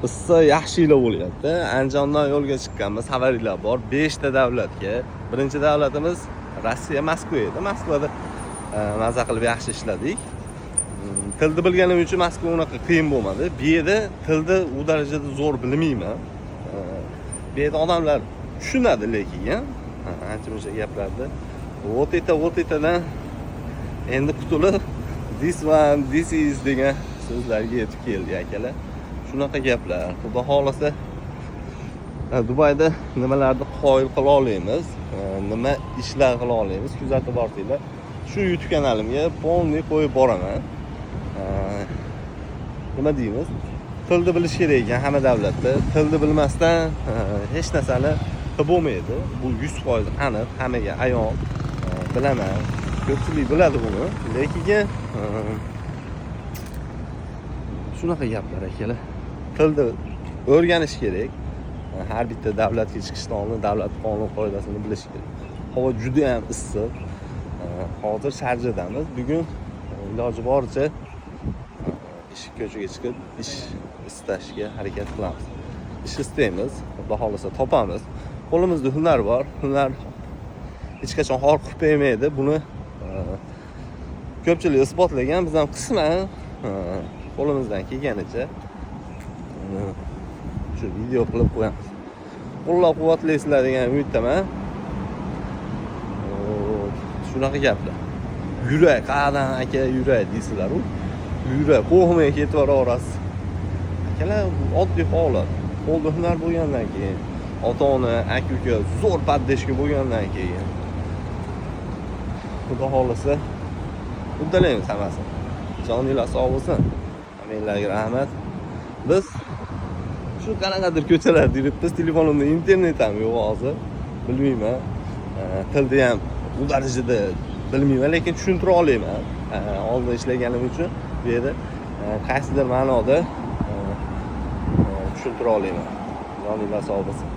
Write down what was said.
issiq yaxshi yillar bo'lyapti. Andijondan yo'lga chiqqanmiz, xabaringlar bor. 5 ta davlatga. Birinchi davlatimiz Rossiya, Moskva edi. Moskvada maza qilib yaxshi ishladik. Tilni bilganim uchun Moskva unaqa qiyin bo'lmadi. Bu yerda tilni u darajada zo'r bilmayman. Bu yerda odamlar tushunadi lekin, ancha-muncha gaplarni. Вот etadan endi qutulib this is degan so'zlarga yetib keldik akalar. Shunaqa gaplar. Xudo xolasa Dubayda nimalarni qoyil qila olamiz, nima ishlar qila olamiz, kuzatib borsanglar. Shu YouTube kanalimga polniy qo'yib boraman. Nima deymiz? Tilni bilish kerak ekan hamma davlatda. Tilni bilmasdan hech narsani qilib bo'lmaydi. Bu 100% aniq, hammaga ayon. Bilaman. Ko'pchilik biladi buni, lekin shunaqa gaplar akalar. Tilni o'rganish kerak. Har bitta davlatga chiqishdan oldin davlat qonun qoidasini bilish kerak. Havo juda ham issiq. Hozir Sharjadamiz. Bugun iloji boricha ko'chaga chiqib ish istashga harakat qilamiz. Ish istaymiz, xudo xolasa topamiz. Qo'limizda hunar bor. Hunar hech qachon xor qilib qo'ymaydi. Buni ko'pchilik isbotlagan, biz ham qisman qo'limizdan kelganicha shu video qilib qo'yamiz. Qo'llab-quvvatlaysizlar degan umiddaman. Shunaqa gaplar. Yurak, qadan aka yurak deysizlar u. Yurak qo'rqmay ketaverasiz. Akalar oddiy holat. Qo'lda hunar bo'lgandan keyin, ota-ona, aka-uka zo'r paddeshka bo'lgandan keyin Xudo xolasa uddalaymiz hammasini. Joninglar sog' bo'lsin. Hammalarga rahmat. Biz shu qanaqadir ko'chalarda yuribmiz. Telefonimda internet ham yo'q hozir. Bilmayman. Tilni ham u darajada bilmayman, lekin tushuntira olaman. Oldin ishlaganim uchun bu yerda qaysidir ma'noda tushuntira olaman. Joninglar sog' bo'lsin.